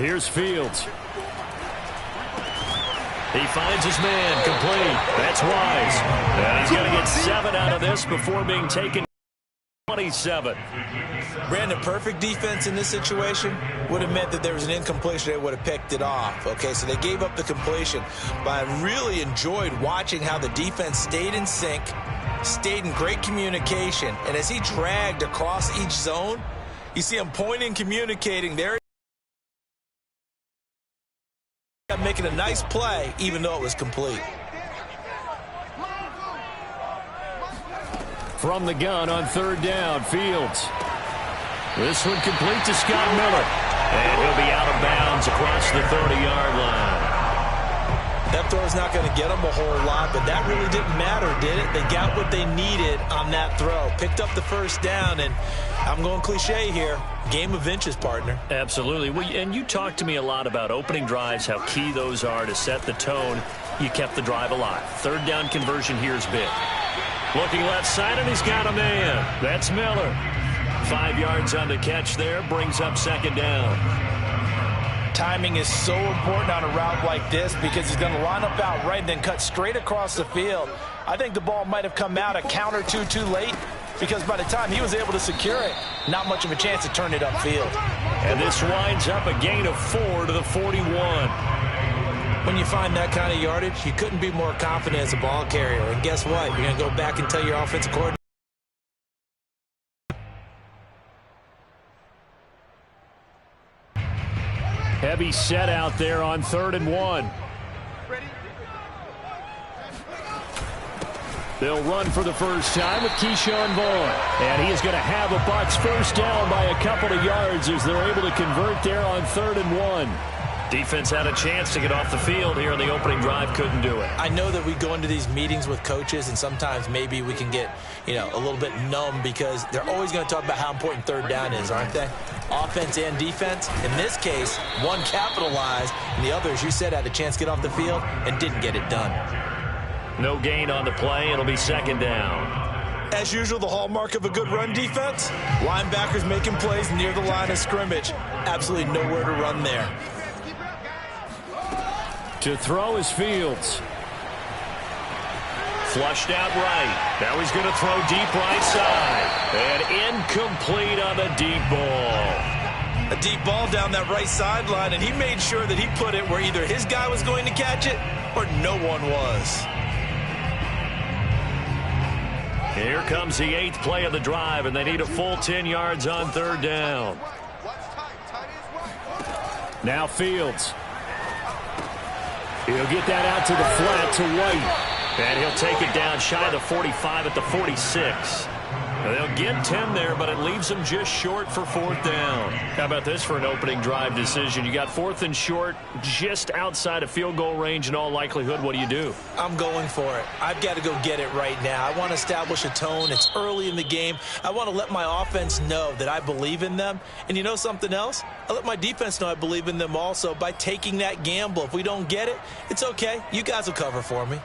Here's Fields. He finds his man, complete. That's Wise. And he's going to get 7 out of this before being taken 27. Brandon, perfect defense in this situation would have meant that there was an incompletion. They would have picked it off. Okay, so they gave up the completion. But I really enjoyed watching how the defense stayed in sync, stayed in great communication. And as he dragged across each zone, you see him pointing, communicating. There making a nice play, even though it was complete. From the gun on 3rd down, Fields. This one complete to Scott Miller. And he'll be out of bounds across the 30-yard line. That throw's not going to get them a whole lot, but that really didn't matter, did it? They got what they needed on that throw. Picked up the 1st down, and I'm going cliche here. Game of inches, partner. Absolutely. Well, and you talked to me a lot about opening drives, how key those are to set the tone. You kept the drive alive. 3rd down conversion here is big. Looking left side, and he's got a man. That's Miller. 5 yards on the catch there, brings up 2nd down. Timing is so important on a route like this because he's going to line up out right and then cut straight across the field. I think the ball might have come out a count or two too late because by the time he was able to secure it, not much of a chance to turn it upfield. And this winds up a gain of 4 to the 41. When you find that kind of yardage, you couldn't be more confident as a ball carrier. And guess what? You're going to go back and tell your offensive coordinator. Heavy set out there on 3rd and 1. They'll run for the first time with Keyshawn Vaughn. And he is going to have a Bucs 1st down by a couple of yards as they're able to convert there on 3rd and 1. Defense had a chance to get off the field here in the opening drive, couldn't do it. I know that we go into these meetings with coaches, and sometimes maybe we can get, a little bit numb because they're always going to talk about how important 3rd down is, aren't they? Offense and defense. In this case, one capitalized, and the other, as you said, had a chance to get off the field and didn't get it done. No gain on the play. It'll be 2nd down. As usual, the hallmark of a good run defense, linebackers making plays near the line of scrimmage. Absolutely nowhere to run there. To throw is Fields. Flushed out right. Now he's going to throw deep right side. And incomplete on the deep ball. A deep ball down that right sideline, and he made sure that he put it where either his guy was going to catch it or no one was. Here comes the 8th play of the drive, and they need a full 10 yards on 3rd down. Now Fields. He'll get that out to the flat to White. And he'll take it down shy of the 45 at the 46. They'll get 10 there, but it leaves them just short for 4th down. How about this for an opening drive decision? You got 4th and short, just outside of field goal range in all likelihood. What do you do? I'm going for it. I've got to go get it right now. I want to establish a tone. It's early in the game. I want to let my offense know that I believe in them. And you know something else? I let my defense know I believe in them also by taking that gamble. If we don't get it, it's okay. You guys will cover for me.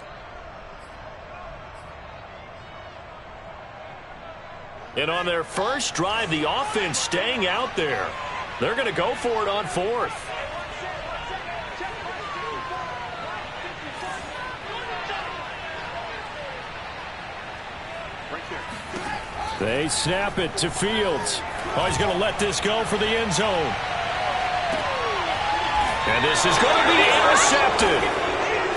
And on their first drive, the offense staying out there. They're going to go for it on 4th. They snap it to Fields. Oh, he's going to let this go for the end zone. And this is going to be intercepted.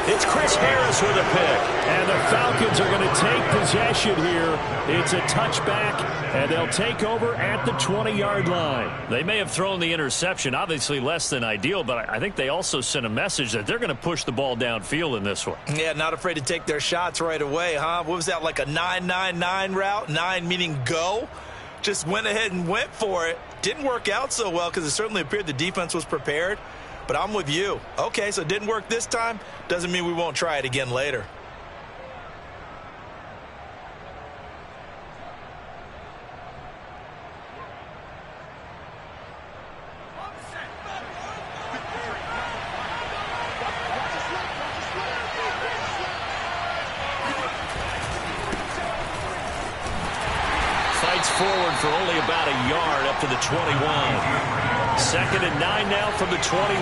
It's Chris Harris with a pick. And the Falcons are going to take possession here. It's a touchback, and they'll take over at the 20-yard line. They may have thrown the interception, obviously less than ideal, but I think they also sent a message that they're going to push the ball downfield in this one. Yeah, not afraid to take their shots right away, huh? What was that, like a 9-9-9 route? 9 meaning go? Just went ahead and went for it. Didn't work out so well because it certainly appeared the defense was prepared. But I'm with you. Okay, so it didn't work this time. Doesn't mean we won't try it again later. Fights forward for only about a yard up to the 21. 2nd and 9 now from the 21.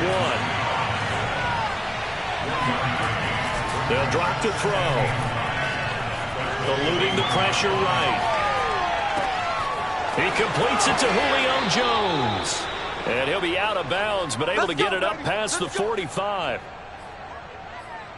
They'll drop to throw. Eluding the pressure right. He completes it to Julio Jones. And he'll be out of bounds, but able to get it up past the 45.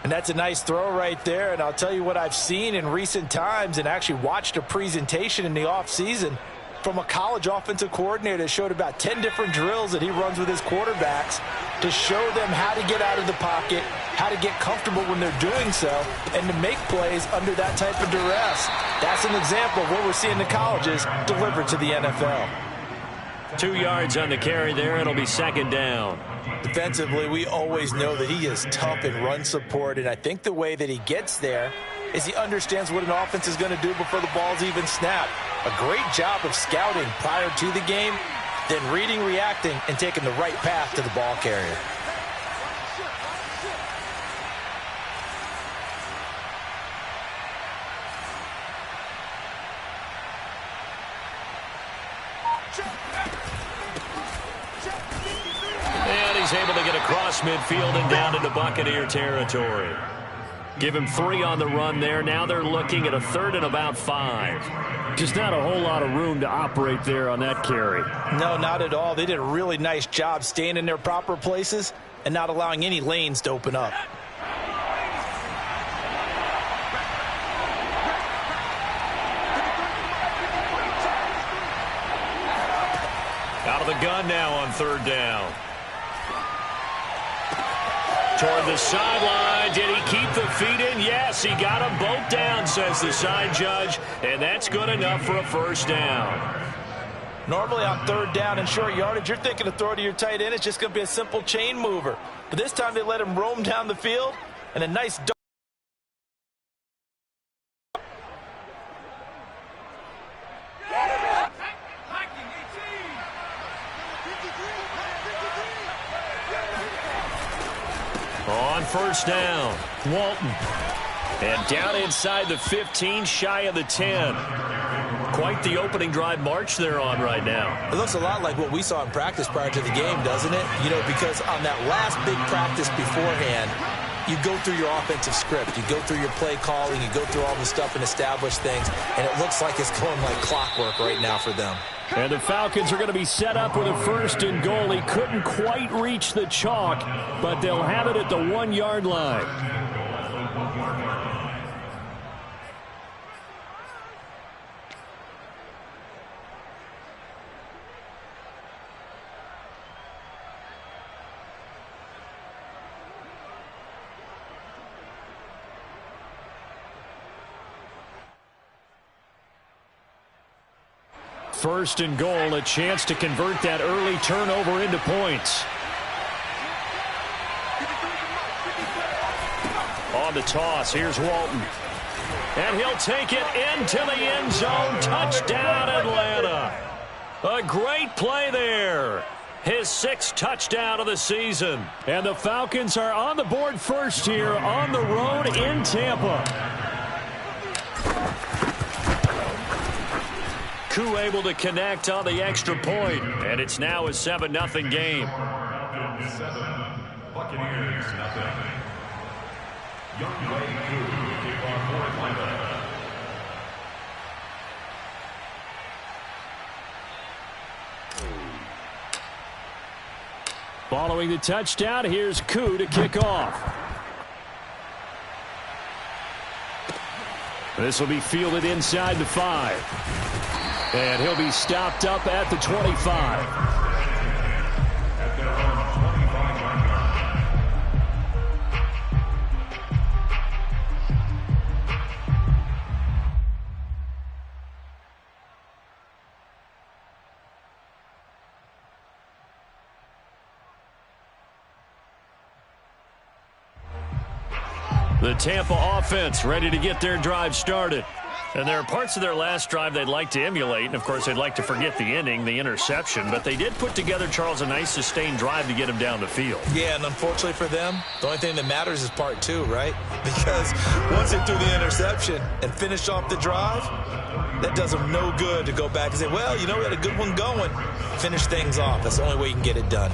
And that's a nice throw right there. And I'll tell you what I've seen in recent times and actually watched a presentation in the offseason from a college offensive coordinator that showed about 10 different drills that he runs with his quarterbacks to show them how to get out of the pocket, how to get comfortable when they're doing so, and to make plays under that type of duress. That's an example of what we're seeing the colleges delivered to the NFL. 2 yards on the carry there. It'll be 2nd down. Defensively, we always know that he is tough in run support, and I think the way that he gets there is he understands what an offense is going to do before the ball's even snapped. A great job of scouting prior to the game, then reading, reacting, and taking the right path to the ball carrier. And he's able to get across midfield and down into Buccaneer territory. Give him 3 on the run there. Now they're looking at a 3rd and about 5. Just not a whole lot of room to operate there on that carry. No, not at all. They did a really nice job staying in their proper places and not allowing any lanes to open up. Out of the gun now on 3rd down. Toward the sideline. Did he keep the feet in? Yes, he got them both down, says the side judge. And that's good enough for a 1st down. Normally on 3rd down and short yardage, you're thinking of throw to your tight end. It's just going to be a simple chain mover. But this time they let him roam down the field. And a nice dunk. On 1st down, Walton. And down inside the 15, shy of the 10. Quite the opening drive march they're on right now. It looks a lot like what we saw in practice prior to the game, doesn't it? You know, because on that last big practice beforehand, you go through your offensive script. You go through your play calling. You go through all the stuff and establish things. And it looks like it's going like clockwork right now for them. And the Falcons are going to be set up with a 1st and goal. He couldn't quite reach the chalk, but they'll have it at the 1-yard line. First and goal, a chance to convert that early turnover into points. On the toss, here's Walton. And he'll take it into the end zone. Touchdown, Atlanta. A great play there. His 6th touchdown of the season. And the Falcons are on the board first here on the road in Tampa. Koo able to connect on the extra point, and it's now a 7-0 game. Falcons 7, Buccaneers nothing. Young Wei Koo kickoff for Atlanta. Following the touchdown, here's Koo to kick off. This will be fielded inside the 5. And he'll be stopped up at the 25. At their own 25-yard line. The Tampa offense ready to get their drive started. And there are parts of their last drive they'd like to emulate, and, of course, they'd like to forget the ending, the interception. But they did put together, Charles, a nice sustained drive to get him down the field. Yeah, and unfortunately for them, the only thing that matters is part two, right? Because once they threw the interception and finished off the drive, that does them no good to go back and say, well, you know, we had a good one going. Finish things off. That's the only way you can get it done.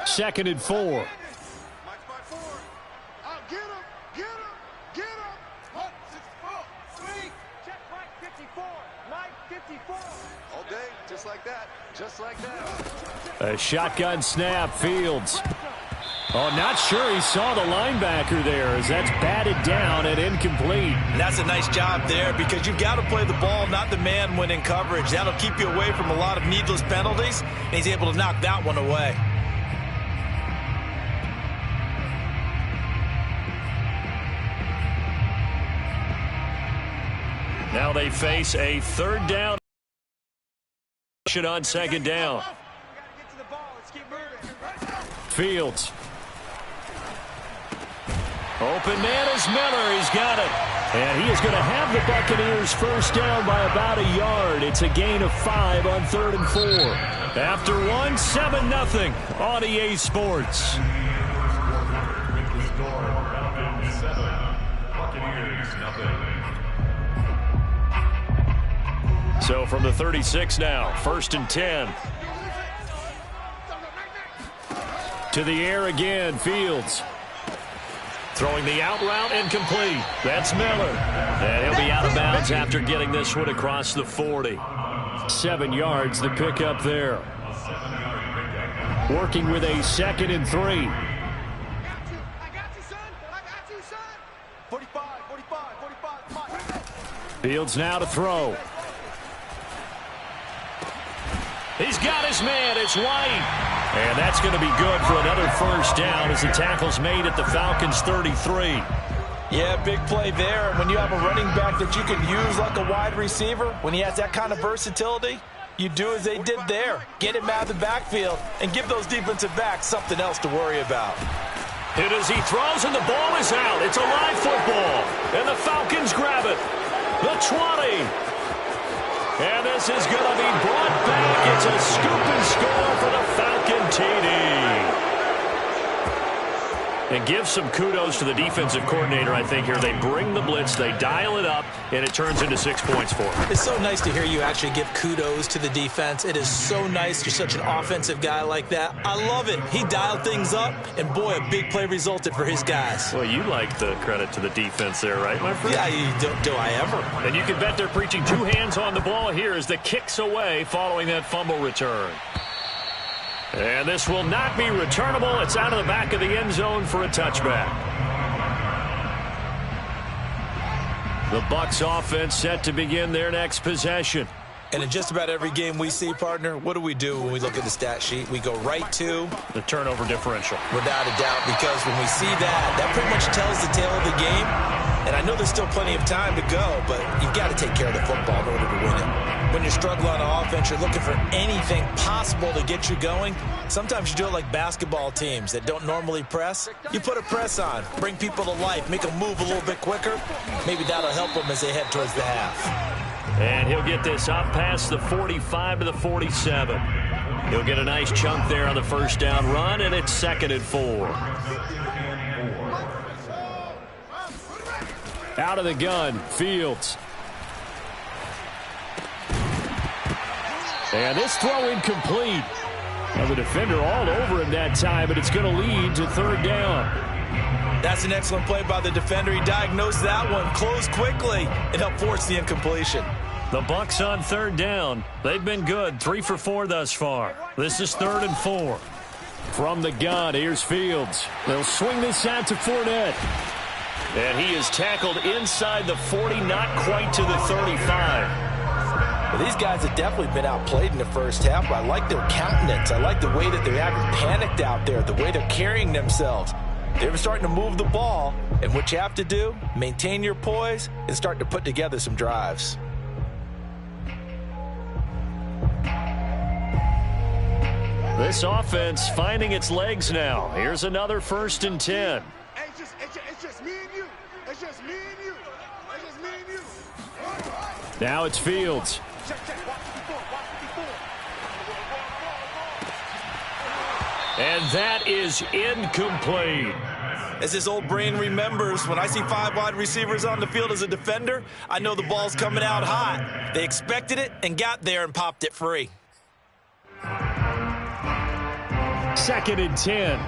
Second and 4. All day, just like that, just like that. A shotgun snap, Fields. Oh, not sure he saw the linebacker there as that's batted down and incomplete. And that's a nice job there because you've got to play the ball, not the man when in coverage. That'll keep you away from a lot of needless penalties, and he's able to knock that one away. Now they face a third down on second down. Fields. Open man is Miller. He's got it. And he is going to have the Buccaneers first down by about a yard. It's a gain of 5 on 3rd and 4. After 1, 7-0 on EA Sports. So from the 36 now, 1st and 10. To the air again, Fields. Throwing the out route incomplete. That's Miller. And he'll be out of bounds after getting this one across the 40. 7 yards, the pickup there. Working with a 2nd and 3. I got you, son. 45, 45, 45. Fields now to throw. He's got his man. It's White. And that's going to be good for another first down as the tackle's made at the Falcons' 33. Yeah, big play there. And when you have a running back that you can use like a wide receiver, when he has that kind of versatility, you do as they did there. Get him out of the backfield and give those defensive backs something else to worry about. Hit as he throws, and the ball is out. It's a live football. And the Falcons grab it. The 20. And this is going to be brought back. It's a scoop and score for the Falcon TD. And give some kudos to the defensive coordinator, I think, here. They bring the blitz, they dial it up, and it turns into 6 points for them. It's so nice to hear you actually give kudos to the defense. It is so nice. You're such an offensive guy like that. I love it. He dialed things up, and boy, a big play resulted for his guys. Well, you like the credit to the defense there, right, my friend? Yeah, do I ever? And you can bet they're preaching 2 hands on the ball here as the kick's away following that fumble return. And this will not be returnable. It's out of the back of the end zone for a touchback. The Bucs offense set to begin their next possession. And in just about every game we see, partner, what do we do when we look at the stat sheet? We go right to the turnover differential. Without a doubt, because when we see that, that pretty much tells the tale of the game. And I know there's still plenty of time to go, but you've got to take care of the football in order to win it. When you're struggling on offense, you're looking for anything possible to get you going. Sometimes you do it like basketball teams that don't normally press. You put a press on, bring people to life, make them move a little bit quicker. Maybe that'll help them as they head towards the half. And he'll get this up past the 45 to the 47. He'll get a nice chunk there on the first down run, and it's 2nd and 4. Out of the gun, Fields. And this throw incomplete. Now the defender all over him that time, but it's going to lead to 3rd down. That's an excellent play by the defender. He diagnosed that one, closed quickly, and helped force the incompletion. The Bucs on 3rd down. They've been good, 3 for 4 thus far. This is 3rd and 4. From the gun, here's Fields. They'll swing this out to Fournette. And he is tackled inside the 40, not quite to the 35. Well, these guys have definitely been outplayed in the first half. I like their countenance. I like the way that they haven't panicked out there, the way they're carrying themselves. They're starting to move the ball, and what you have to do, maintain your poise and start to put together some drives. This offense finding its legs now. Here's another 1st and 10. Hey, it's just me and you. It's just me and you. It's just me and you. Now it's Fields. Check. Watch it before. And that is incomplete. As his old brain remembers, when I see 5 wide receivers on the field as a defender, I know the ball's coming out hot. They expected it and got there and popped it free. 2nd and 10.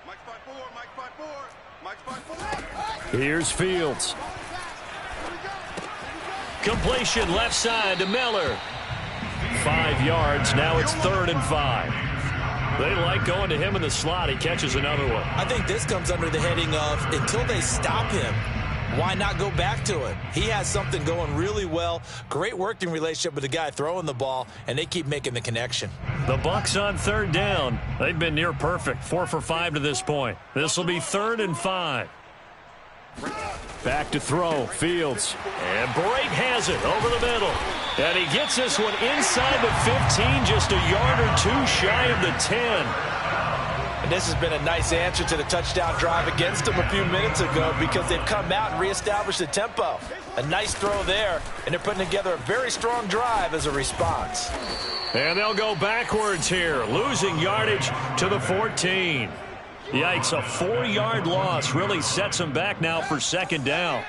Mike's 5-4. Here's Fields. Completion left side to Miller. 5 yards. Now it's 3rd and 5. They like going to him in the slot. He catches another one. I think this comes under the heading of until they stop him, why not go back to it? He has something going really well. Great working relationship with the guy throwing the ball, and they keep making the connection. The Bucs on 3rd down. They've been near perfect. 4 for 5 to this point. This will be 3rd and 5. Back to throw. Fields. And Brake has it over the middle. And he gets this one inside the 15, just a yard or 2 shy of the 10. And this has been a nice answer to the touchdown drive against them a few minutes ago because they've come out and reestablished the tempo. A nice throw there, and they're putting together a very strong drive as a response. And they'll go backwards here, losing yardage to the 14. Yikes, a 4-yard loss really sets them back now for 2nd down.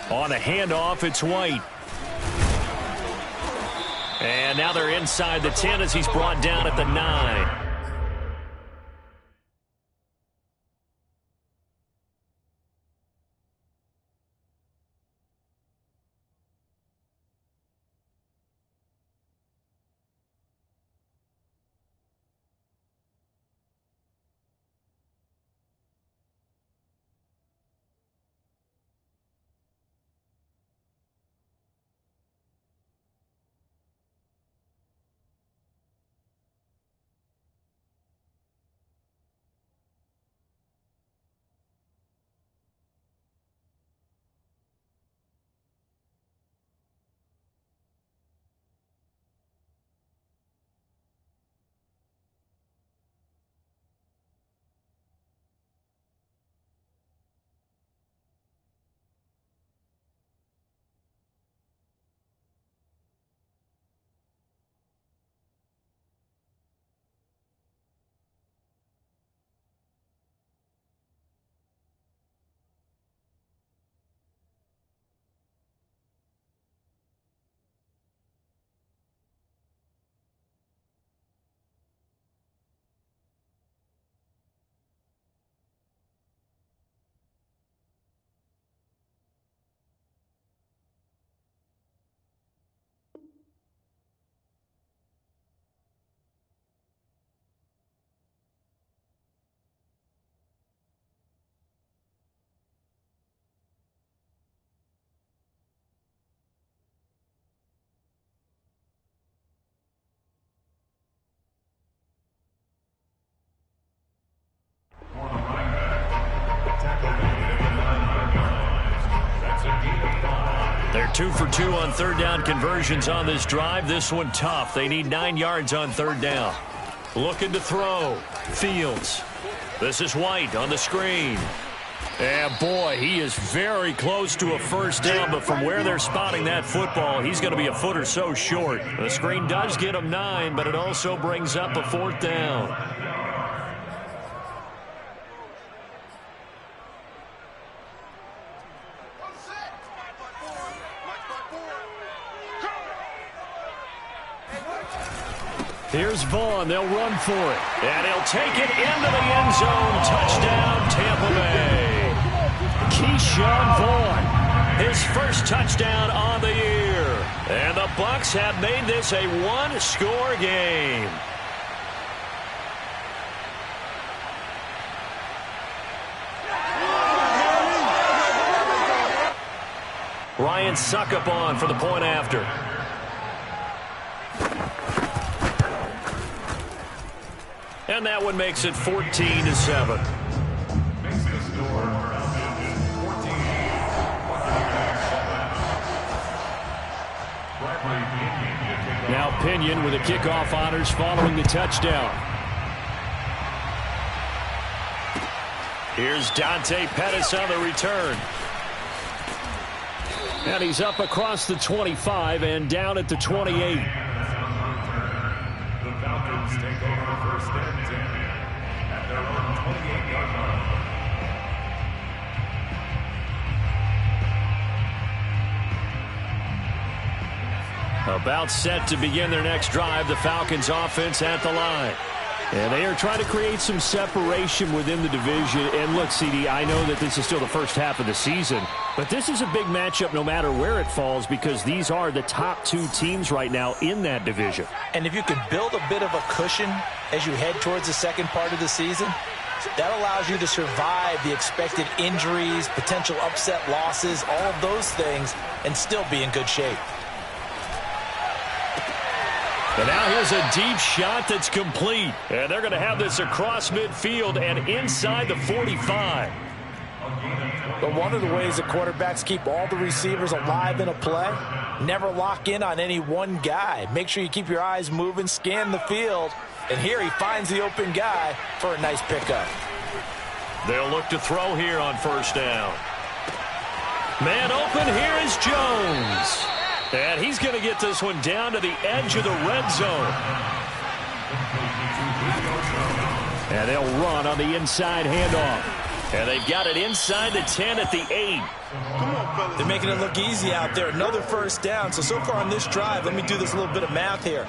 On a handoff, it's White. And now they're inside the 10 as he's brought down at the 9. They're 2 for 2 on 3rd down conversions on this drive. This one tough. They need 9 yards on 3rd down. Looking to throw. Fields. This is White on the screen. And boy, he is very close to a 1st down, but from where they're spotting that football, he's going to be a foot or so short. The screen does get him 9, but it also brings up a 4th down. Here's Vaughn. They'll run for it. And he'll take it into the end zone. Touchdown, Tampa Bay. Keyshawn Vaughn, his 1st touchdown on the year. And the Bucs have made this a 1-score game. Ryan Suckup on for the point after. And that one makes it 14-7. Makes the score 14. Now Pinion with the kickoff honors following the touchdown. Here's Dante Pettis on the return. And he's up across the 25 and down at the 28. The Falcons take over first and 10 at their own 28-yard line. About set to begin their next drive, the Falcons offense at the line. And they are trying to create some separation within the division. And look, CD, I know that this is still the first half of the season, but this is a big matchup no matter where it falls because these are the top two teams right now in that division. And if you can build a bit of a cushion as you head towards the second part of the season, that allows you to survive the expected injuries, potential upset losses, all of those things, and still be in good shape. And now here's a deep shot that's complete. And they're going to have this across midfield and inside the 45. But one of the ways that quarterbacks keep all the receivers alive in a play, never lock in on any one guy. Make sure you keep your eyes moving, scan the field. And here he finds the open guy for a nice pickup. They'll look to throw here on first down. Man open, here is Jones. And he's going to get this one down to the edge of the red zone. And they'll run on the inside handoff. And they've got it inside the 10 at the 8. They're making it look easy out there. Another first down. So far on this drive, let me do this little bit of math here.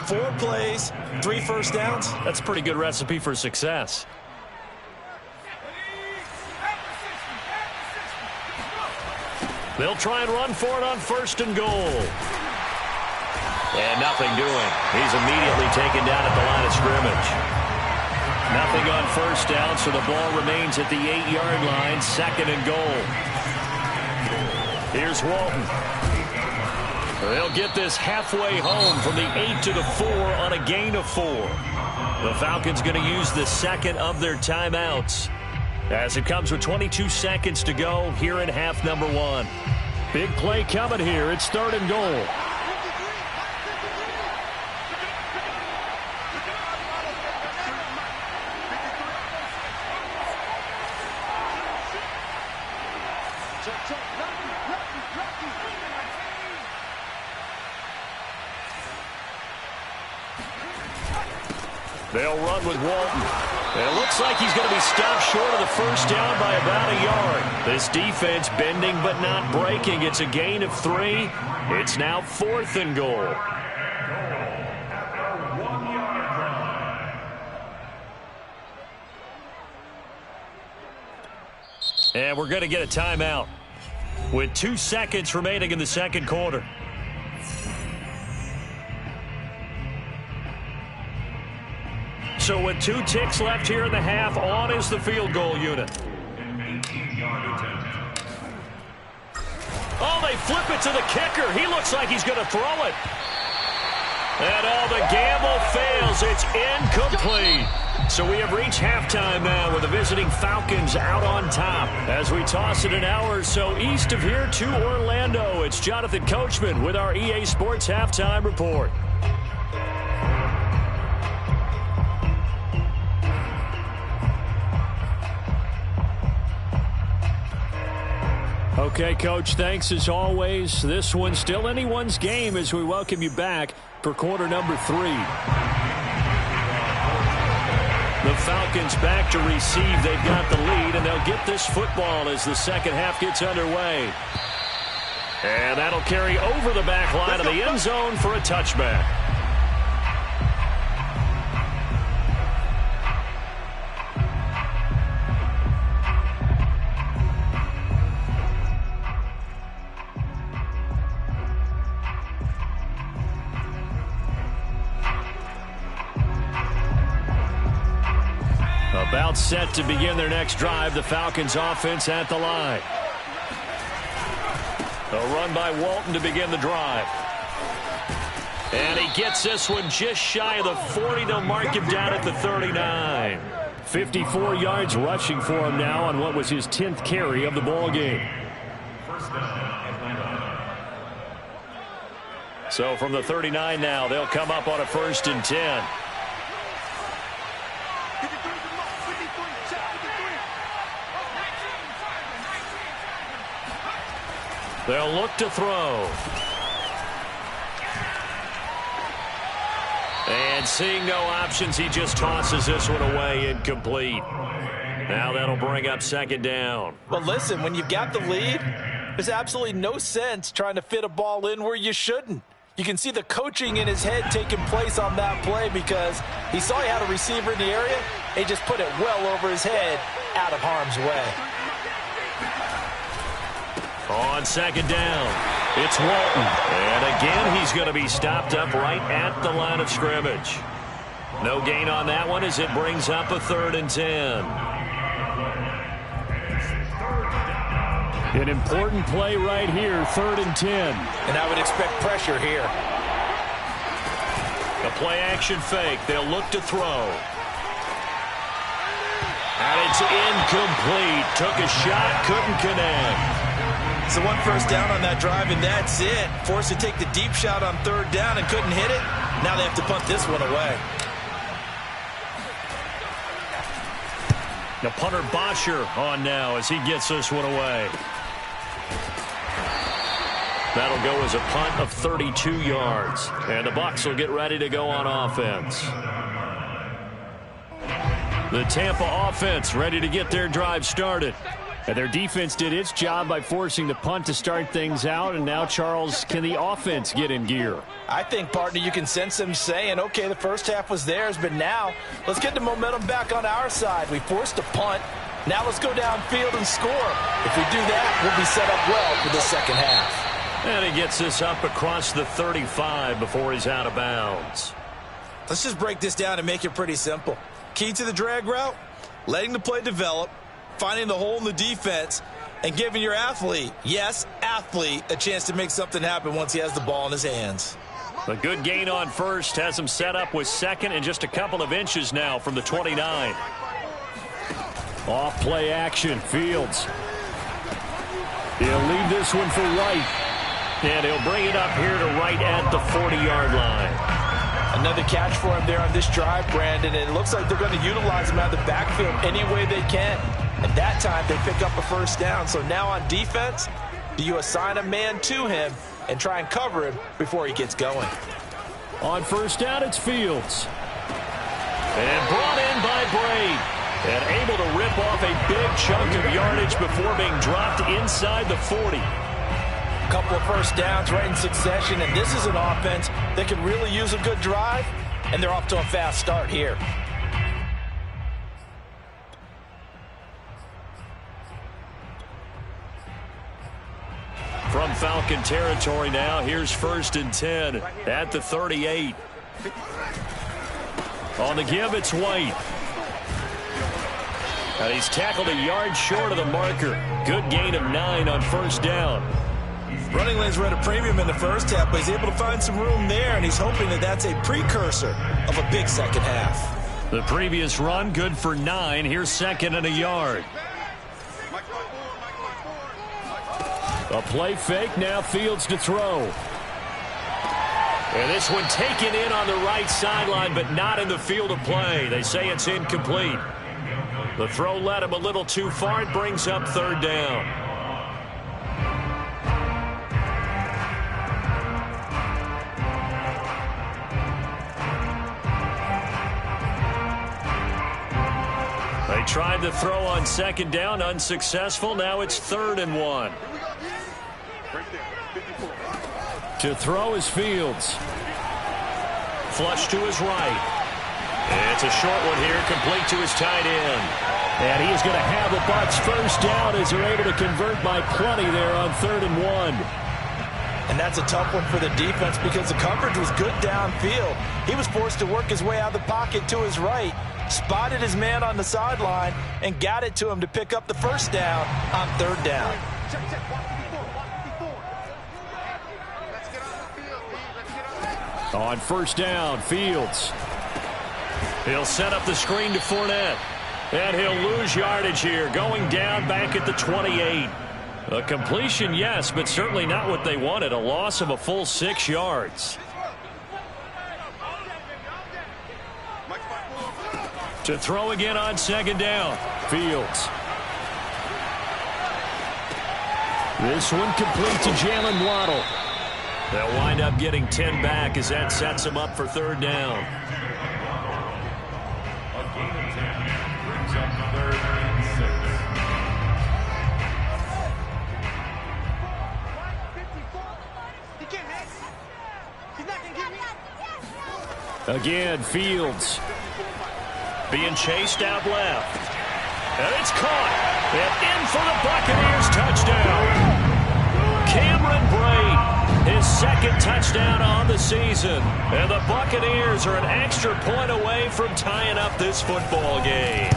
4 plays, 3 first downs. That's a pretty good recipe for success. They'll try and run for it on first and goal. And nothing doing. He's immediately taken down at the line of scrimmage. Nothing on first down, so the ball remains at the 8-yard line, second and goal. Here's Walton. They'll get this halfway home from the 8 to the 4 on a gain of 4. The Falcons going to use the second of their timeouts, as it comes with 22 seconds to go here in half number 1. Big play coming here. It's third and goal. They'll run with Walton. And it looks like he's going to be stopped short of the first down by about a yard. This defense bending but not breaking. It's a gain of 3. It's now fourth and goal. And we're going to get a timeout with 2 seconds remaining in the second quarter. So with 2 ticks left here in the half, on is the field goal unit. Oh, they flip it to the kicker. He looks like he's going to throw it. And the gamble fails. It's incomplete. So we have reached halftime now with the visiting Falcons out on top. As we toss it an hour or so east of here to Orlando, it's Jonathan Coachman with our EA Sports Halftime Report. Okay, Coach, thanks as always. This one's still anyone's game as we welcome you back for quarter number 3. The Falcons back to receive. They've got the lead, and they'll get this football as the second half gets underway. And that'll carry over the back line of the end zone for a touchback. About set to begin their next drive, the Falcons offense at the line. A run by Walton to begin the drive. And he gets this one just shy of the 40. They'll mark him down at the 39. 54 yards rushing for him now on what was his 10th carry of the ball game. So from the 39 now, they'll come up on a 1st and 10. They'll look to throw. And seeing no options, he just tosses this one away, incomplete. Now that'll bring up 2nd down. Well, listen, when you've got the lead, there's absolutely no sense trying to fit a ball in where you shouldn't. You can see the coaching in his head taking place on that play because he saw he had a receiver in the area. He just put it well over his head, out of harm's way. On 2nd down, it's Walton. And again, he's going to be stopped up right at the line of scrimmage. No gain on that one as it brings up a 3rd and 10. An important play right here, 3rd and 10. And I would expect pressure here. A play-action fake. They'll look to throw. And it's incomplete. Took a shot, couldn't connect. So 1 first down on that drive, and that's it. Forced to take the deep shot on 3rd down and couldn't hit it. Now they have to punt this one away. The punter Bosher on now as he gets this one away. That'll go as a punt of 32 yards. And the Bucs will get ready to go on offense. The Tampa offense ready to get their drive started. And their defense did its job by forcing the punt to start things out. And now, Charles, can the offense get in gear? I think, partner, you can sense them saying, okay, the first half was theirs, but now let's get the momentum back on our side. We forced a punt. Now let's go downfield and score. If we do that, we'll be set up well for the second half. And he gets this up across the 35 before he's out of bounds. Let's just break this down and make it pretty simple. Key to the drag route, letting the play develop, finding the hole in the defense, and giving your athlete, yes, athlete, a chance to make something happen once he has the ball in his hands. A good gain on 1st has him set up with 2nd and just a couple of inches now from the 29. Off play action, Fields. He'll leave this one for Wright. And he'll bring it up here to right at the 40-yard line. Another catch for him there on this drive, Brandon. And it looks like they're going to utilize him out of the backfield any way they can. And that time they pick up a 1st down. So now on defense, do you assign a man to him and try and cover him before he gets going? On 1st down, it's Fields. And brought in by Braid. And able to rip off a big chunk of yardage before being dropped inside the 40. Couple of 1st downs right in succession, and this is an offense that can really use a good drive, and they're off to a fast start here. From Falcon territory now, here's 1st and 10 at the 38. On the give, it's White. And he's tackled a yard short of the marker. Good gain of 9 on 1st down. Running lanes were at a premium in the first half, but he's able to find some room there, and he's hoping that that's a precursor of a big second half. The previous run, good for 9. Here's 2nd and a yard. A play fake, now Fields to throw. And this one taken in on the right sideline, but not in the field of play. They say it's incomplete. The throw led him a little too far. It brings up 3rd down. They tried the throw on 2nd down, unsuccessful. Now it's 3rd and 1. To throw is Fields. Flush to his right. It's a short one here, complete to his tight end. And he is going to have the Bucs 1st down as they're able to convert by plenty there on 3rd and 1. And that's a tough one for the defense because the coverage was good downfield. He was forced to work his way out of the pocket to his right, spotted his man on the sideline, and got it to him to pick up the 1st down on 3rd down. On 1st down, Fields. He'll set up the screen to Fournette. And he'll lose yardage here, going down back at the 28. A completion, yes, but certainly not what they wanted. A loss of a full 6 yards. To throw again on second down. Fields. This one complete to Jalen Waddle. They'll wind up getting 10 back as that sets them up for third down. A gain of 10 brings up 3rd and 6. Again, Fields. Being chased out left. And it's caught. And in for the Buccaneers touchdown. Cameron Brate, his 2nd touchdown on the season. And the Buccaneers are an extra point away from tying up this football game.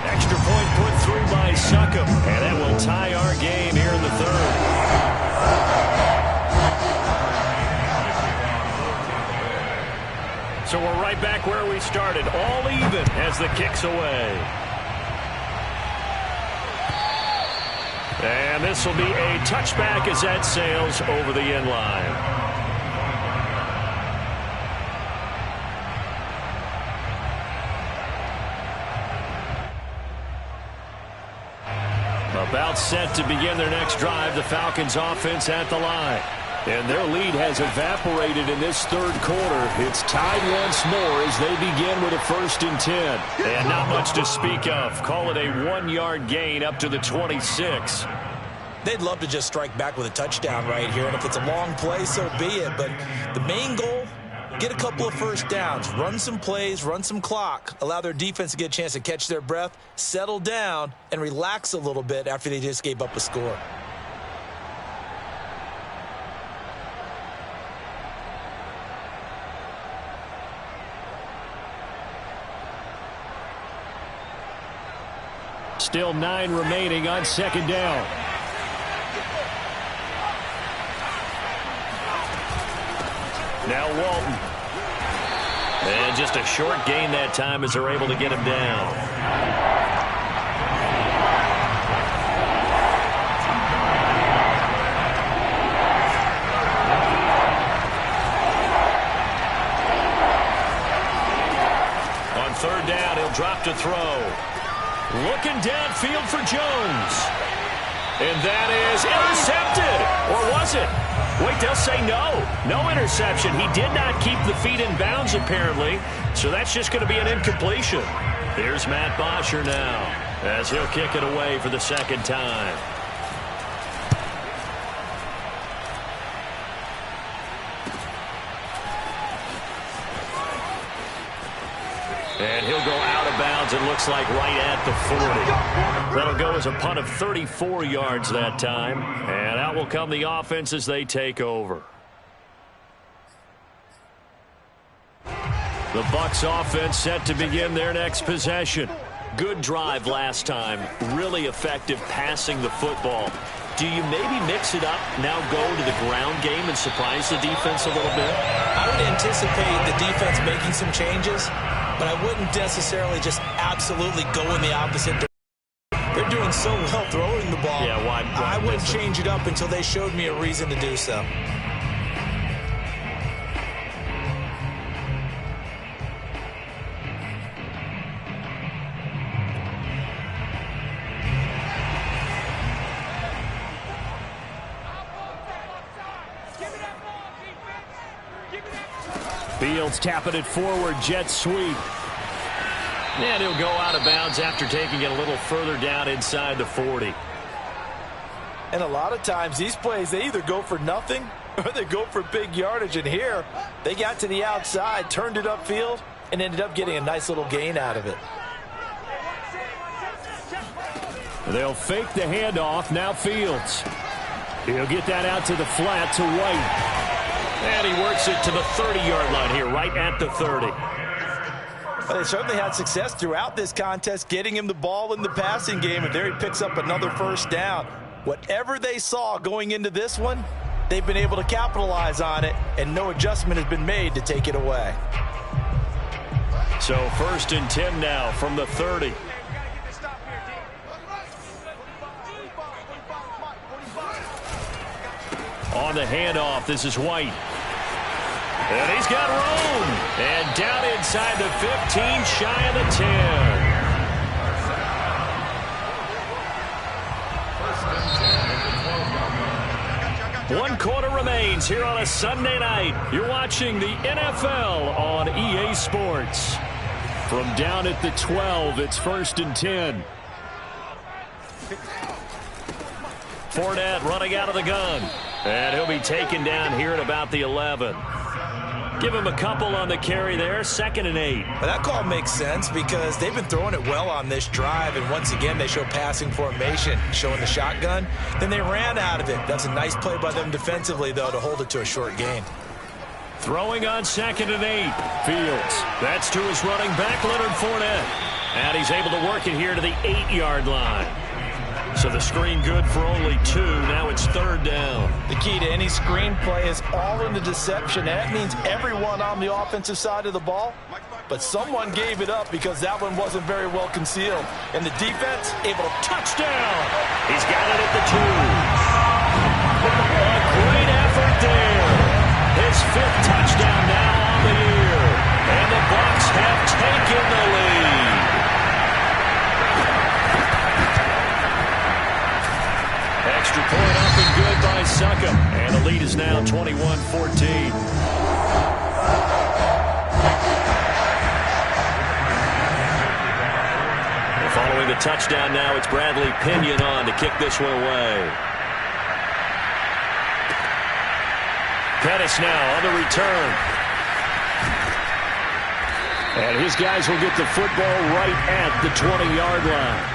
Extra point put through by Succop. And that will tie our game here in the 3rd. So we're right back where we started, all even as the kick's away. And this will be a touchback as that sails over the end line. About set to begin their next drive, the Falcons offense at the line. And their lead has evaporated in this 3rd quarter. It's tied once more as they begin with a 1st and 10. And not much to speak of. Call it a 1-yard gain up to the 26. They'd love to just strike back with a touchdown right here. And if it's a long play, so be it. But the main goal, get a couple of first downs. Run some plays, run some clock. Allow their defense to get a chance to catch their breath, settle down, and relax a little bit after they just gave up a score. Still 9 remaining on 2nd down. Now Walton. And just a short gain that time as they're able to get him down. On 3rd down, he'll drop to throw. Looking downfield for Jones. And that is intercepted. Or was it? Wait, they'll say no. No interception. He did not keep the feet in bounds, apparently. So that's just going to be an incompletion. Here's Matt Bosher now as he'll kick it away for the 2nd time. And he'll go out of bounds, it looks like right at the 40. That'll go as a punt of 34 yards that time. And out will come the offense as they take over. The Bucs offense set to begin their next possession. Good drive last time. Really effective passing the football. Do you maybe mix it up, now go to the ground game and surprise the defense a little bit? I would anticipate the defense making some changes, but I wouldn't necessarily just absolutely go in the opposite direction. They're doing so well throwing the ball. Yeah, why I wouldn't change it up until they showed me a reason to do so. Fields tapping it forward, jet sweep. And he'll go out of bounds after taking it a little further down inside the 40. And a lot of times these plays, they either go for nothing or they go for big yardage. And here, they got to the outside, turned it upfield, and ended up getting a nice little gain out of it. They'll fake the handoff. Now Fields. He'll get that out to the flat to White. And he works it to the 30-yard line here, right at the 30. Well, they certainly had success throughout this contest, getting him the ball in the passing game, and there he picks up another first down. Whatever they saw going into this one, they've been able to capitalize on it, and no adjustment has been made to take it away. So 1st and 10 now from the 30. On the handoff, this is White. And he's got room. And down inside the 15, shy of the 10. One quarter remains here on a Sunday night. You're watching the NFL on EA Sports. From down at the 12, it's 1st and 10. Fournette running out of the gun. And he'll be taken down here at about the 11. Give him a couple on the carry there, 2nd and 8. Well, that call makes sense because they've been throwing it well on this drive, and once again they show passing formation, showing the shotgun. Then they ran out of it. That's a nice play by them defensively, though, to hold it to a short gain. Throwing on 2nd and 8. Fields. That's to his running back, Leonard Fournette. And he's able to work it here to the 8-yard line. So the screen good for only 2. Now it's 3rd down. The key to any screen play is all in the deception. That means everyone on the offensive side of the ball. But someone gave it up because that one wasn't very well concealed. And the defense able to touchdown. He's got it at the 2. A great effort there. His 5th touchdown now on the year. And the Bucs have taken the lead. Extra point up and good by Suckup. And the lead is now 21-14. Following the touchdown now, it's Bradley Pinion on to kick this one away. Pettis now on the return. And his guys will get the football right at the 20-yard line.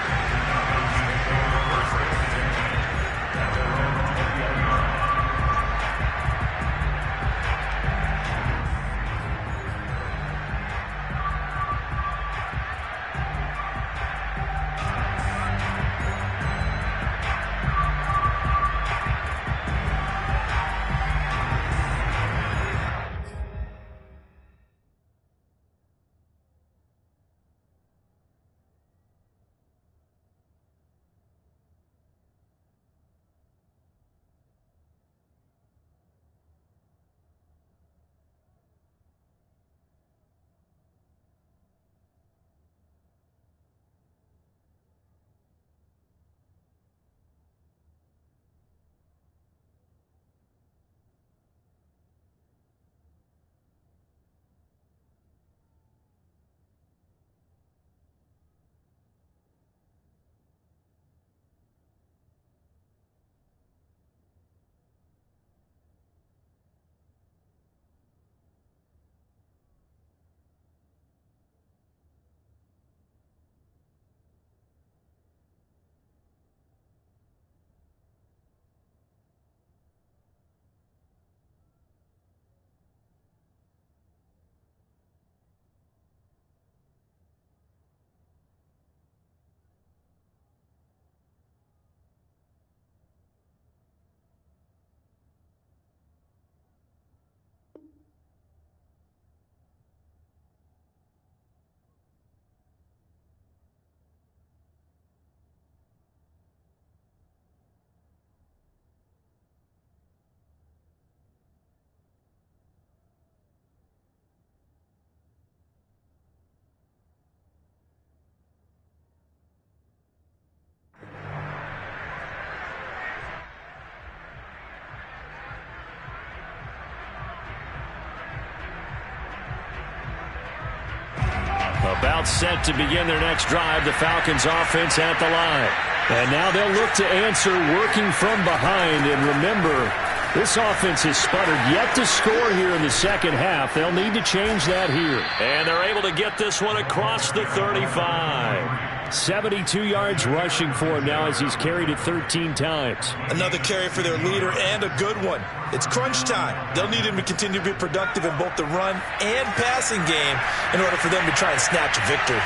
About set to begin their next drive, the Falcons offense at the line. And now they'll look to answer working from behind. And remember, this offense has sputtered yet to score here in the second half. They'll need to change that here. And they're able to get this one across the 35. 72 yards rushing for him now as he's carried it 13 times. Another carry for their leader and a good one. It's crunch time. They'll need him to continue to be productive in both the run and passing game in order for them to try and snatch a victory.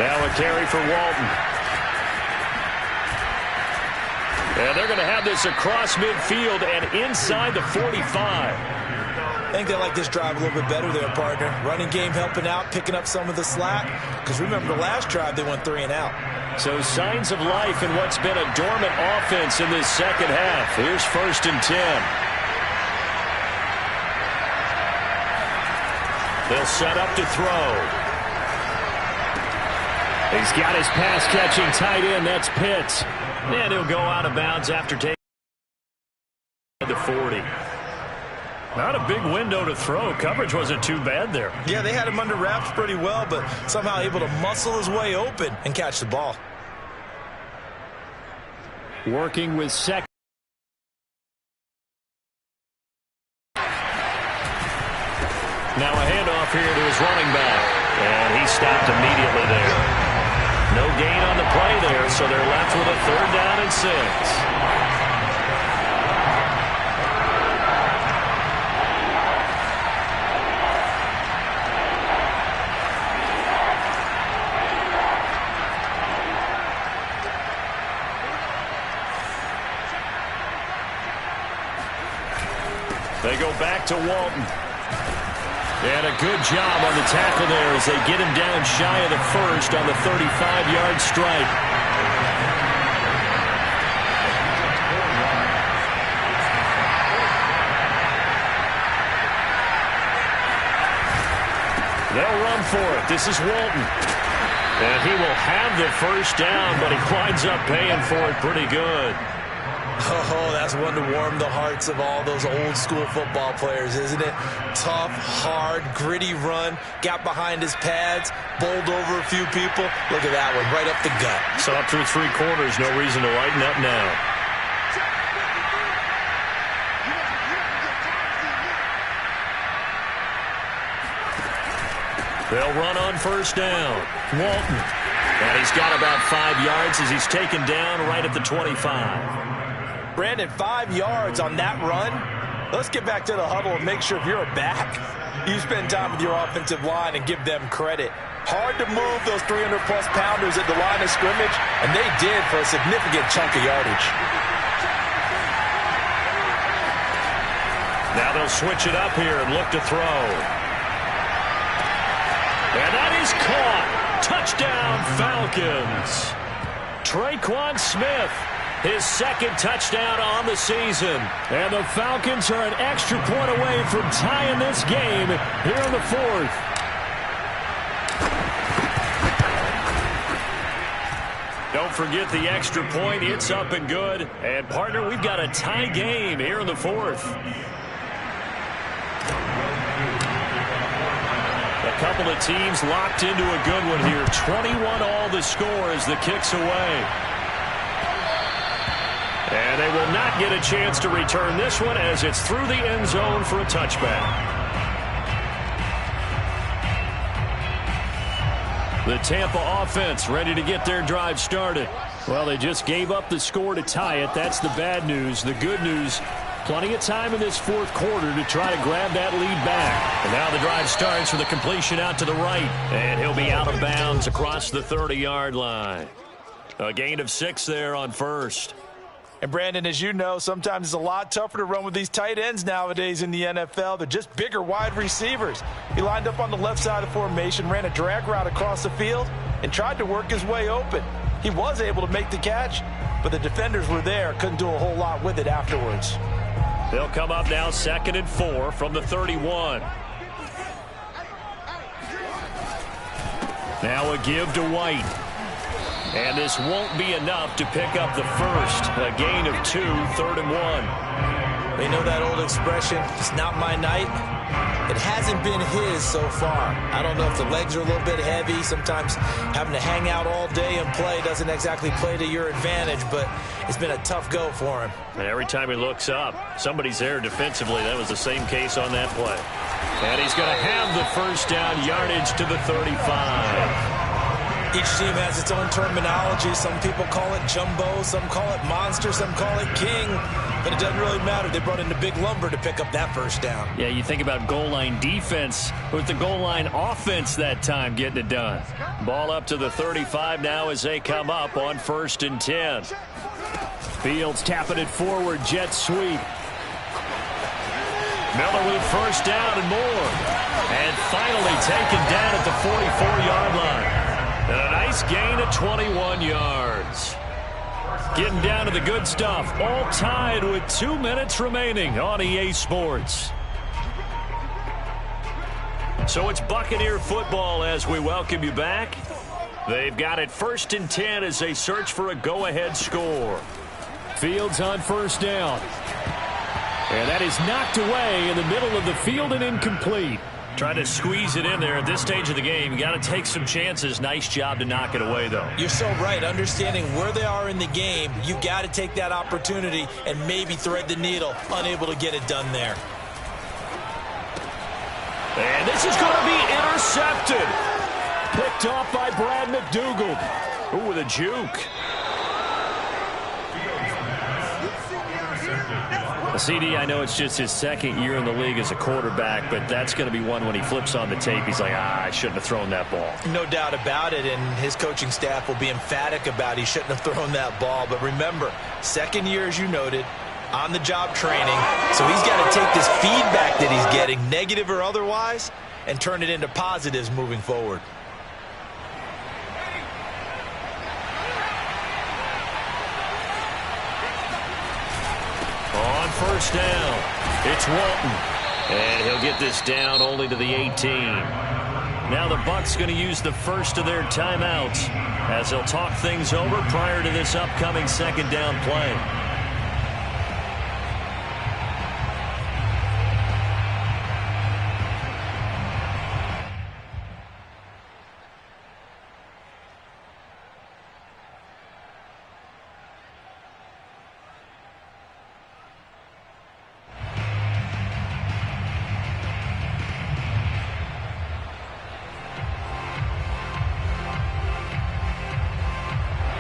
Now a carry for Walton. And they're going to have this across midfield and inside the 45. I think they like this drive a little bit better there, partner. Running game helping out, picking up some of the slack. Because remember, the last drive they went 3 and out. So signs of life in what's been a dormant offense in this second half. Here's 1st and 10. They'll set up to throw. He's got his pass-catching tight end. That's Pitts. And he'll go out of bounds after taking the 40. Not a big window to throw. Coverage wasn't too bad there. Yeah, they had him under wraps pretty well, but somehow able to muscle his way open and catch the ball. Working with second. Now a handoff here to his running back. And he stopped immediately there. No gain on the play there, so they're left with a 3rd down and 6. They go back to Walton. And a good job on the tackle there as they get him down shy of the 1st on the 35-yard stripe. They'll run for it. This is Walton. And he will have the 1st down, but he winds up paying for it pretty good. Oh, that's one to warm the hearts of all those old-school football players, isn't it? Tough, hard, gritty run, got behind his pads, bowled over a few people. Look at that one, right up the gut. So up through 3 quarters, no reason to lighten up now. They'll run on 1st down. Walton. And he's got about 5 yards as he's taken down right at the 25. Brandon, 5 yards on that run. Let's get back to the huddle and make sure if you're a back, you spend time with your offensive line and give them credit. Hard to move those 300-plus pounders at the line of scrimmage, and they did for a significant chunk of yardage. Now they'll switch it up here and look to throw. And that is caught. Touchdown, Falcons. Traquan Smith. His 2nd touchdown on the season. And the Falcons are an extra point away from tying this game here in the 4th. Don't forget the extra point. It's up and good. And, partner, we've got a tie game here in the 4th. A couple of teams locked into a good one here. 21-all the score as the kick's away. And they will not get a chance to return this one as it's through the end zone for a touchback. The Tampa offense ready to get their drive started. Well, they just gave up the score to tie it. That's the bad news. The good news, plenty of time in this 4th quarter to try to grab that lead back. And now the drive starts with a completion out to the right. And he'll be out of bounds across the 30-yard line. A gain of 6 there on 1st. And, Brandon, as you know, sometimes it's a lot tougher to run with these tight ends nowadays in the NFL. They're just bigger wide receivers. He lined up on the left side of the formation, ran a drag route across the field, and tried to work his way open. He was able to make the catch, but the defenders were there, couldn't do a whole lot with it afterwards. They'll come up now 2nd and 4 from the 31. Now a give to White. And this won't be enough to pick up the 1st. A gain of 2, 3rd and 1. You know that old expression, it's not my night? It hasn't been his so far. I don't know if the legs are a little bit heavy. Sometimes having to hang out all day and play doesn't exactly play to your advantage, but it's been a tough go for him. And every time he looks up, somebody's there defensively. That was the same case on that play. And he's going to have the 1st down, yardage to the 35. Each team has its own terminology. Some people call it jumbo, some call it monster, some call it king. But it doesn't really matter. They brought in the big lumber to pick up that 1st down. Yeah, you think about goal line defense with the goal line offense that time getting it done. Ball up to the 35 now as they come up on 1st and 10. Fields tapping it forward, jet sweep. Miller with a 1st down and more. And finally taken down at the 44-yard line. And a nice Nice gain of 21 yards. Getting down to the good stuff. All tied with 2 minutes remaining on EA Sports. So it's Buccaneer football as we welcome you back. They've got it 1st and 10 as they search for a go-ahead score. Fields on 1st down. And that is knocked away in the middle of the field and incomplete. Trying to squeeze it in there at this stage of the game. You got to take some chances. Nice job to knock it away, though. You're so right. Understanding where they are in the game, you got to take that opportunity and maybe thread the needle. Unable to get it done there. And this is going to be intercepted. Picked off by Brad McDougald. Ooh, with a juke. CD, I know it's just his 2nd year in the league as a quarterback, but that's going to be one when he flips on the tape. He's like, I shouldn't have thrown that ball. No doubt about it, and his coaching staff will be emphatic about he shouldn't have thrown that ball. But remember, 2nd year, as you noted, on-the-job training. So he's got to take this feedback that he's getting, negative or otherwise, and turn it into positives moving forward. On 1st down, it's Walton. And he'll get this down only to the 18. Now the Bucs going to use the first of their timeouts as they'll talk things over prior to this upcoming 2nd down play.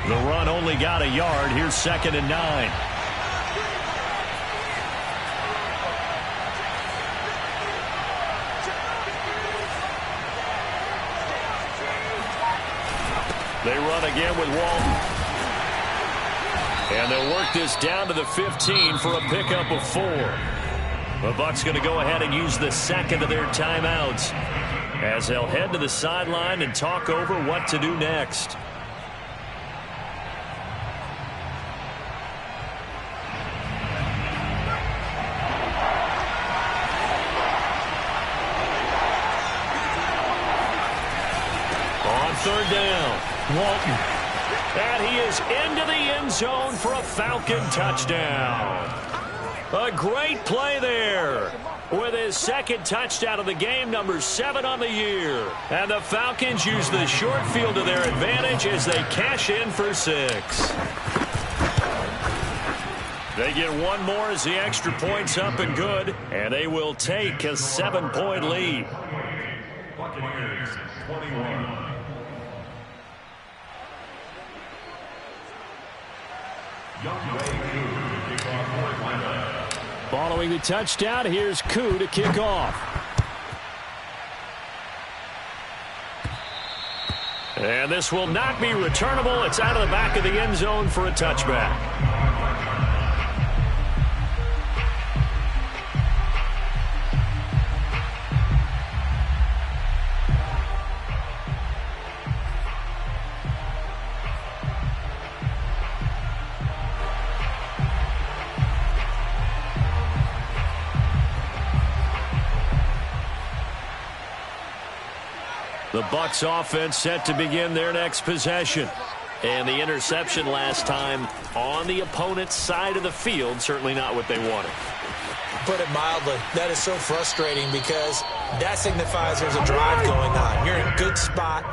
The run only got a yard. Here's 2nd and 9. They run again with Walton. And they'll work this down to the 15 for a pickup of 4. The Bucs going to go ahead and use the 2nd of their timeouts as they'll head to the sideline and talk over what to do next. On 3rd down, Walton. And he is into the end zone for a Falcon touchdown. A great play there with his 2nd touchdown of the game, number 7 on the year. And the Falcons use the short field to their advantage as they cash in for 6. They get one more as the extra point's up and good, and they will take a 7-point lead. Buccaneers 21. Following the touchdown, here's Koo to kick off. And this will not be returnable. It's out of the back of the end zone for a touchback. The Bucs offense set to begin their next possession. And the interception last time on the opponent's side of the field, certainly not what they wanted. Put it mildly, that is so frustrating because that signifies there's a drive going on. You're in a good spot,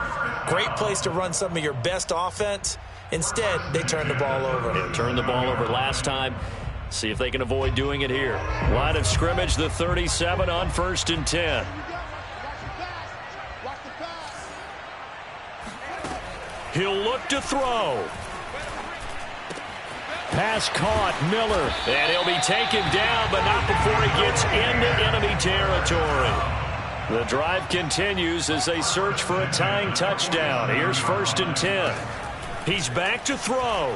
great place to run some of your best offense. Instead, they turn the ball over. Yeah, turned the ball over last time. See if they can avoid doing it here. Line of scrimmage, the 37 on 1st and 10. He'll look to throw. Pass caught, Miller. And he'll be taken down, but not before he gets into enemy territory. The drive continues as they search for a tying touchdown. Here's 1st and 10. He's back to throw.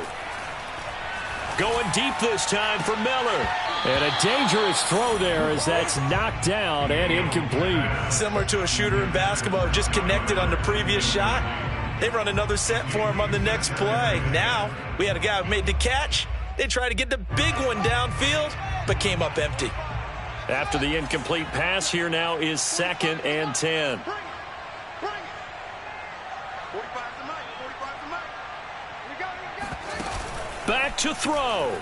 Going deep this time for Miller. And a dangerous throw there as that's knocked down and incomplete. Similar to a shooter in basketball, just connected on the previous shot. They run another set for him on the next play. Now, we had a guy who made the catch. They tried to get the big one downfield, but came up empty. After the incomplete pass, here now is 2nd and 10. Bring it. 45 to Mike. 45 to Mike. We got it. Back to throw.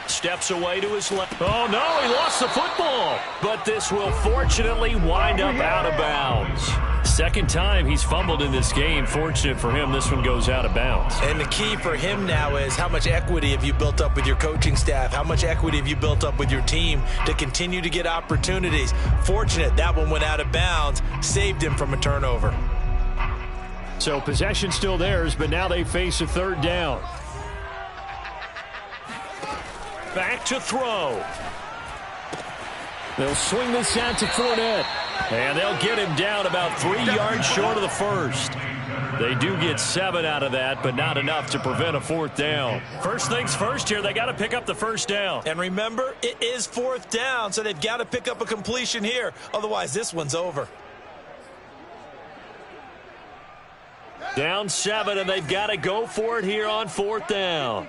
Steps away to his left. Oh, no, he lost the football. But this will fortunately wind up out of bounds. Second time he's fumbled in this game. Fortunate for him, this one goes out of bounds. And the key for him now is how much equity have you built up with your coaching staff? How much equity have you built up with your team to continue to get opportunities? Fortunate that one went out of bounds, saved him from a turnover. So possession still theirs, but now they face a 3rd down. Back to throw. They'll swing this out to Fournette. And they'll get him down about 3 yards short of the first. They do get 7 out of that, but not enough to prevent a 4th down. First things first here, they got to pick up the 1st down. And remember, it is 4th down, so they've got to pick up a completion here. Otherwise, this one's over. Down 7, and they've got to go for it here on 4th down.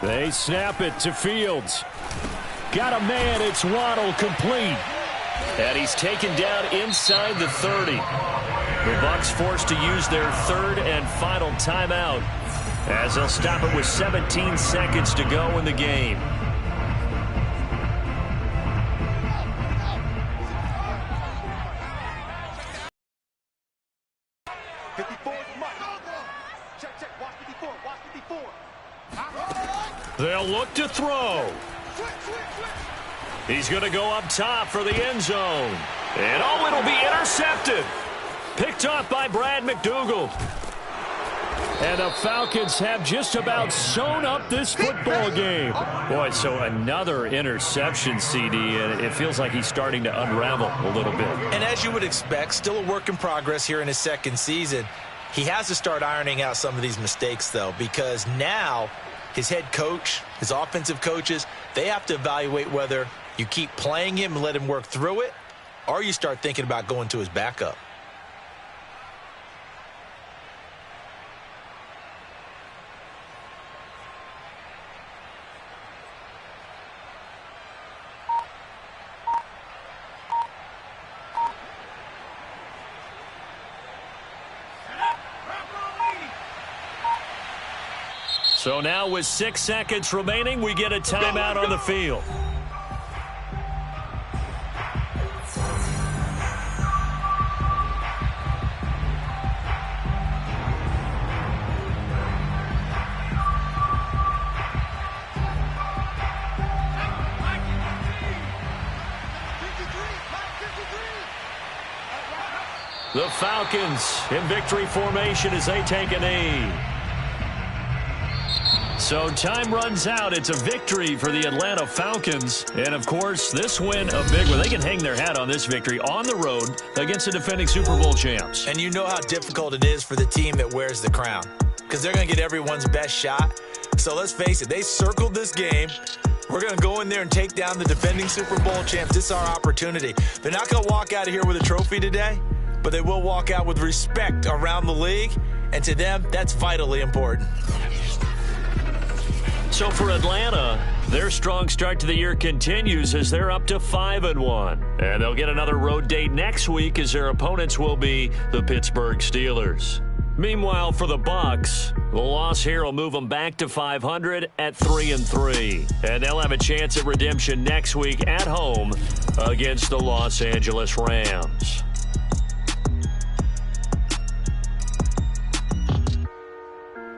They snap it to Fields. Got a man, it's Waddle, complete. And he's taken down inside the 30. The Bucs forced to use their 3rd and final timeout as they'll stop it with 17 seconds to go in the game. They'll look to throw. He's going to go up top for the end zone. And oh, it'll be intercepted. Picked off by Brad McDougald. And the Falcons have just about sewn up this football game. Boy, so another interception, CD, and it feels like he's starting to unravel a little bit. And as you would expect, still a work in progress here in his 2nd season. He has to start ironing out some of these mistakes, though, because now his head coach, his offensive coaches, they have to evaluate whether you keep playing him and let him work through it, or you start thinking about going to his backup. So now with 6 seconds remaining, we get a timeout on the field. The Falcons in victory formation as they take a knee. So time runs out. It's a victory for the Atlanta Falcons. And, of course, this win a big one. They can hang their hat on this victory on the road against the defending Super Bowl champs. And you know how difficult it is for the team that wears the crown, because they're going to get everyone's best shot. So let's face it, they circled this game. We're going to go in there and take down the defending Super Bowl champs. This is our opportunity. They're not going to walk out of here with a trophy today, but they will walk out with respect around the league. And to them, that's vitally important. So for Atlanta, their strong start to the year continues as they're up to 5-1. And they'll get another road date next week as their opponents will be the Pittsburgh Steelers. Meanwhile, for the Bucs, the loss here will move them back to 500 at 3-3. And they'll have a chance at redemption next week at home against the Los Angeles Rams.